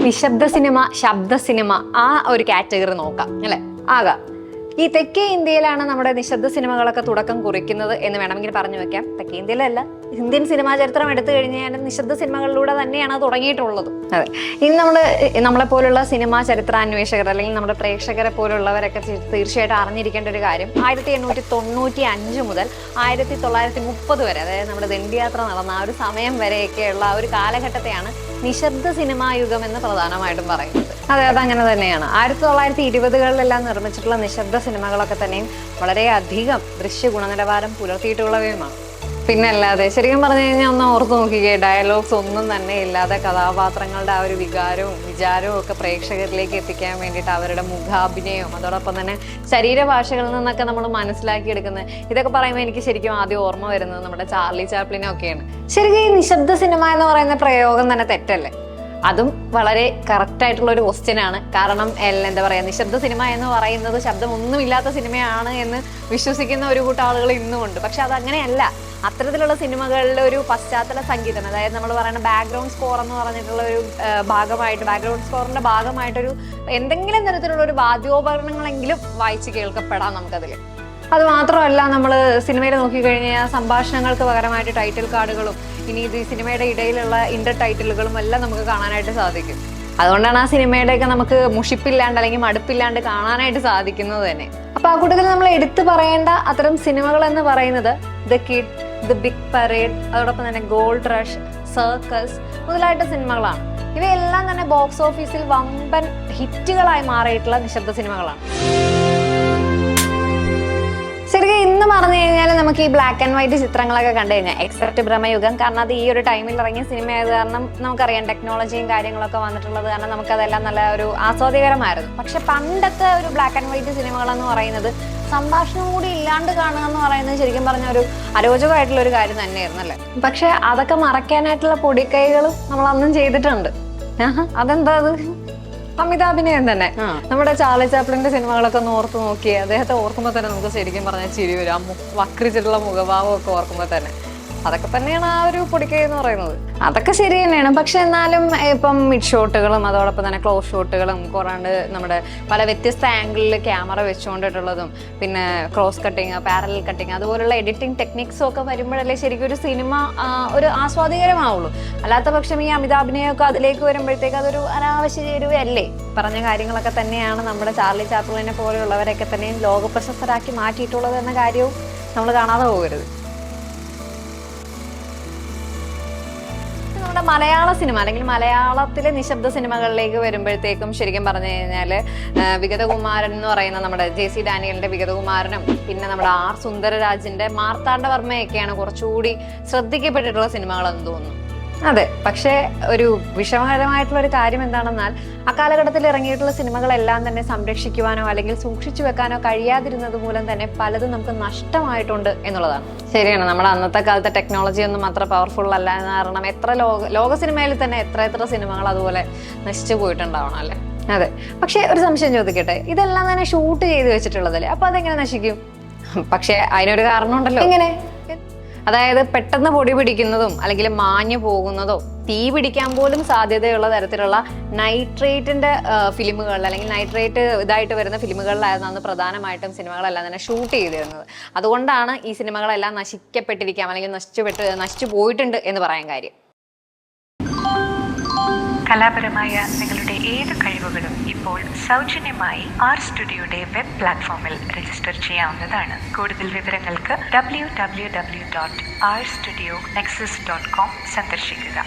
നിശബ്ദ സിനിമ, ശബ്ദ സിനിമ, ആ ഒരു കാറ്റഗറി നോക്കാം അല്ലെ. ആകാം. ഈ തെക്കേ ഇന്ത്യയിലാണ് നമ്മുടെ നിശബ്ദ സിനിമകളൊക്കെ തുടക്കം കുറിക്കുന്നത് എന്ന് വേണമെങ്കിൽ പറഞ്ഞു വെക്കാം. തെക്കേ ഇന്ത്യയിലല്ല, ഇന്ത്യൻ സിനിമാ ചരിത്രം എടുത്തു കഴിഞ്ഞാൽ നിശബ്ദ സിനിമകളിലൂടെ തന്നെയാണ് തുടങ്ങിയിട്ടുള്ളത്. അതെ, ഇനി നമ്മളെ പോലുള്ള സിനിമാ ചരിത്രാന്വേഷകർ അല്ലെങ്കിൽ നമ്മുടെ പ്രേക്ഷകരെ പോലുള്ളവരൊക്കെ തീർച്ചയായിട്ടും അറിഞ്ഞിരിക്കേണ്ട ഒരു കാര്യം, 1895 മുതൽ 1930 വരെ, അതായത് നമ്മുടെ ദണ്ഡിയാത്ര നടന്ന ആ ഒരു സമയം വരെയൊക്കെയുള്ള ആ ഒരു കാലഘട്ടത്തെയാണ് നിശബ്ദ സിനിമാ യുഗം എന്ന് പ്രധാനമായിട്ടും പറയുന്നത്. അതെ, അതങ്ങനെ തന്നെയാണ്. 1920-കളിലെല്ലാം നിർമ്മിച്ചിട്ടുള്ള നിശബ്ദ സിനിമകളൊക്കെ തന്നെയും വളരെയധികം ദൃശ്യ ഗുണനിലവാരം പുലർത്തിയിട്ടുള്ളവയുമാണ്. പിന്നെ അല്ലാതെ ശരിക്കും പറഞ്ഞു കഴിഞ്ഞാൽ ഒന്ന് ഓർത്ത് നോക്കിക്കേ, ഡയലോഗ്സ് ഒന്നും തന്നെ ഇല്ലാതെ കഥാപാത്രങ്ങളുടെ ആ ഒരു വികാരവും വിചാരവും ഒക്കെ പ്രേക്ഷകരിലേക്ക് എത്തിക്കാൻ വേണ്ടിയിട്ട് അവരുടെ മുഖാഭിനയവും അതോടൊപ്പം തന്നെ ശരീരഭാഷകളിൽ നിന്നൊക്കെ നമ്മൾ മനസ്സിലാക്കിയെടുക്കുന്നത്, ഇതൊക്കെ പറയുമ്പോൾ എനിക്ക് ശരിക്കും ആദ്യം ഓർമ്മ വരുന്നത് നമ്മുടെ ചാർലി ചാപ്ലിനൊക്കെയാണ്. ശരിക്കും ഈ നിശബ്ദ സിനിമ എന്ന് പറയുന്ന പ്രയോഗം തന്നെ തെറ്റല്ലേ? അതും വളരെ കറക്റ്റ് ആയിട്ടുള്ള ഒരു ക്വസ്റ്റ്യൻ ആണ്. കാരണം എന്താ പറയാ, നിശബ്ദ സിനിമ എന്ന് പറയുന്നത് ശബ്ദമൊന്നുമില്ലാത്ത സിനിമയാണ് എന്ന് വിശ്വസിക്കുന്ന ഒരു കൂട്ടം ആളുകൾ ഇന്നുമുണ്ട്. പക്ഷെ അതങ്ങനെയല്ല. അത്തരത്തിലുള്ള സിനിമകളിലെ ഒരു പശ്ചാത്തല സംഗീതം, അതായത് നമ്മൾ പറയുന്ന ബാക്ക്ഗ്രൗണ്ട് സ്കോർ എന്ന് പറഞ്ഞിട്ടുള്ള ഒരു ബാക്ക്ഗ്രൗണ്ട് സ്കോറിന്റെ ഭാഗമായിട്ടൊരു എന്തെങ്കിലും തരത്തിലുള്ള ഒരു വാദ്യോപകരണങ്ങളെങ്കിലും വായിച്ച് കേൾക്കപ്പെടാം നമുക്കതിൽ. അത് മാത്രമല്ല, നമ്മൾ സിനിമയിൽ നോക്കിക്കഴിഞ്ഞാൽ സംഭാഷണങ്ങൾക്ക് പകരമായിട്ട് ടൈറ്റിൽ കാർഡുകളും ഇനി ഇത് സിനിമയുടെ ഇടയിലുള്ള ഇന്റർ ടൈറ്റിലുകളും എല്ലാം നമുക്ക് കാണാനായിട്ട് സാധിക്കും. അതുകൊണ്ടാണ് ആ സിനിമയുടെയൊക്കെ നമുക്ക് മുഷിപ്പില്ലാണ്ട് അല്ലെങ്കിൽ മടുപ്പില്ലാണ്ട് കാണാനായിട്ട് സാധിക്കുന്നത് തന്നെ. അപ്പൊ ആ കൂട്ടത്തിൽ നമ്മൾ എടുത്തു പറയേണ്ട അത്തരം സിനിമകൾ എന്ന് പറയുന്നത് the kid, the big parade, അതോടൊപ്പം തന്നെ ഗോൾഡ് റഷ്, സർക്കസ് മുതലായിട്ട് സിനിമകളാണ്. ഇവയെല്ലാം തന്നെ ബോക്സ് ഓഫീസിൽ വമ്പൻ ഹിറ്റുകളായി മാറിയിട്ടുള്ള നിശബ്ദ സിനിമകളാണ്. ശരിക്കും ഇന്ന് പറഞ്ഞു കഴിഞ്ഞാൽ നമുക്ക് ഈ ബ്ലാക്ക് ആൻഡ് വൈറ്റ് ചിത്രങ്ങളൊക്കെ കണ്ടു കഴിഞ്ഞാൽ, എക്സെപ്റ്റ് ഭ്രമയുഗം, കാരണം അത് ഈ ഒരു ടൈമിൽ ഇറങ്ങിയ സിനിമ ആയത് കാരണം നമുക്കറിയാം ടെക്നോളജിയും കാര്യങ്ങളൊക്കെ വന്നിട്ടുള്ളത് കാരണം നമുക്കതെല്ലാം നല്ല ഒരു ആസ്വാദികരമായിരുന്നു. പക്ഷെ പണ്ടത്തെ ഒരു ബ്ലാക്ക് ആൻഡ് വൈറ്റ് സിനിമകളെന്ന് പറയുന്നത് സംഭാഷണം കൂടി ഇല്ലാണ്ട് കാണുക എന്ന് പറയുന്നത് ശരിക്കും പറഞ്ഞ ഒരു അരോചകമായിട്ടുള്ള ഒരു കാര്യം തന്നെയായിരുന്നു അല്ലേ. പക്ഷെ അതൊക്കെ മറയ്ക്കാനായിട്ടുള്ള പൊടിക്കൈകളും നമ്മൾ അന്നും ചെയ്തിട്ടുണ്ട്. അതെന്താ അത്? അമിതാഭിനയം തന്നെ. നമ്മുടെ ചാർലി ചാപ്ലിന്റെ സിനിമകളൊക്കെ ഒന്ന് ഓർത്ത് നോക്കിയേ, അദ്ദേഹത്തെ ഓർക്കുമ്പോൾ തന്നെ നമുക്ക് ശരിക്കും പറഞ്ഞാൽ ചിരി വരും. ആ വക്രിച്ചിട്ടുള്ള മുഖഭാവം ഒക്കെ ഓർക്കുമ്പോൾ തന്നെ അതൊക്കെ തന്നെയാണ് ആ ഒരു പൊടിക്കൈ എന്ന് പറയുന്നത്. അതൊക്കെ ശരി തന്നെയാണ്. പക്ഷെ എന്നാലും ഇപ്പം മിഡ് ഷോട്ടുകളും അതോടൊപ്പം തന്നെ ക്ലോസ് ഷോട്ടുകളും കുറണ്ട് നമ്മുടെ പല വ്യത്യസ്ത ആംഗിളിൽ ക്യാമറ വെച്ചുകൊണ്ടിട്ടുള്ളതും പിന്നെ ക്രോസ് കട്ടിങ്, പാരലൽ കട്ടിങ്, അതുപോലുള്ള എഡിറ്റിംഗ് ടെക്നിക്സും ഒക്കെ വരുമ്പോഴല്ലേ ശരിക്കും ഒരു സിനിമ ഒരു ആസ്വാദികരമാവുള്ളൂ. അല്ലാത്ത പക്ഷം ഈ അമിതാഭിനയമൊക്കെ അതിലേക്ക് വരുമ്പോഴത്തേക്ക് അതൊരു അനാവശ്യ ചേരുവയല്ലേ. പറഞ്ഞ കാര്യങ്ങളൊക്കെ തന്നെയാണ് നമ്മുടെ ചാർലി ചാപ്ലിനെ പോലെയുള്ളവരൊക്കെ തന്നെയും ലോകപ്രശസ്തരാക്കി മാറ്റിയിട്ടുള്ളത് എന്ന കാര്യവും നമ്മൾ കാണാതെ പോകരുത്. നമ്മുടെ മലയാള സിനിമ അല്ലെങ്കിൽ മലയാളത്തിലെ നിശബ്ദ സിനിമകളിലേക്ക് വരുമ്പോഴത്തേക്കും ശരിക്കും പറഞ്ഞു കഴിഞ്ഞാൽ വിഗതകുമാരൻ എന്ന് പറയുന്ന നമ്മുടെ JC ഡാനിയലിന്റെ വിഗതകുമാരനും പിന്നെ നമ്മുടെ R സുന്ദരരാജിന്റെ മാർത്താണ്ഡവർമ്മയൊക്കെയാണ് കുറച്ചുകൂടി ശ്രദ്ധിക്കപ്പെട്ടിട്ടുള്ള സിനിമകളെന്ന് തോന്നുന്നു. അതെ, പക്ഷേ ഒരു വിഷമകരമായിട്ടുള്ള ഒരു കാര്യം എന്താണെന്നാൽ അക്കാലഘട്ടത്തിൽ ഇറങ്ങിയിട്ടുള്ള സിനിമകളെല്ലാം തന്നെ സംരക്ഷിക്കുവാനോ അല്ലെങ്കിൽ സൂക്ഷിച്ചു വെക്കാനോ കഴിയാതിരുന്നത് മൂലം തന്നെ പലതും നമുക്ക് നഷ്ടമായിട്ടുണ്ട് എന്നുള്ളതാണ്. ശരിയാണ്, നമ്മുടെ അന്നത്തെ കാലത്തെ ടെക്നോളജി ഒന്നും അത്ര പവർഫുൾ അല്ല എന്ന് കാരണം എത്ര ലോക സിനിമയിൽ തന്നെ എത്ര സിനിമകൾ അതുപോലെ നശിച്ചു പോയിട്ടുണ്ടാവണം അല്ലേ. അതെ, പക്ഷെ ഒരു സംശയം ചോദിക്കട്ടെ, ഇതെല്ലാം തന്നെ ഷൂട്ട് ചെയ്ത് വെച്ചിട്ടുള്ളതല്ലേ, അപ്പൊ അതെങ്ങനെ നശിക്കും? പക്ഷെ അതിനൊരു കാരണമുണ്ടല്ലോ. എങ്ങനെ? അതായത് പെട്ടെന്ന് പൊടി പിടിക്കുന്നതും അല്ലെങ്കിൽ മാഞ്ഞു പോകുന്നതോ തീ പിടിക്കാൻ പോലും സാധ്യതയുള്ള തരത്തിലുള്ള നൈട്രേറ്റിന്റെ ഫിലിമുകളിൽ അല്ലെങ്കിൽ നൈട്രേറ്റ് ഇതായിട്ട് വരുന്ന ഫിലിമുകളിലായിരുന്നു അന്ന് പ്രധാനമായിട്ടും സിനിമകളെല്ലാം തന്നെ ഷൂട്ട് ചെയ്തിരുന്നത്. അതുകൊണ്ടാണ് ഈ സിനിമകളെല്ലാം നശിക്കപ്പെട്ടിരിക്കാം അല്ലെങ്കിൽ നശിച്ചു പോയിട്ടുണ്ട് എന്ന് പറയാൻ കാര്യം. കലാപരമായ നിങ്ങളുടെ ഏത് കഴിവുകളും ഇപ്പോൾ സൗജന്യമായി ആർ സ്റ്റുഡിയോയുടെ വെബ് പ്ലാറ്റ്ഫോമിൽ രജിസ്റ്റർ ചെയ്യാവുന്നതാണ്. കൂടുതൽ വിവരങ്ങൾക്ക് www.rstudio.nexus.com സന്ദർശിക്കുക.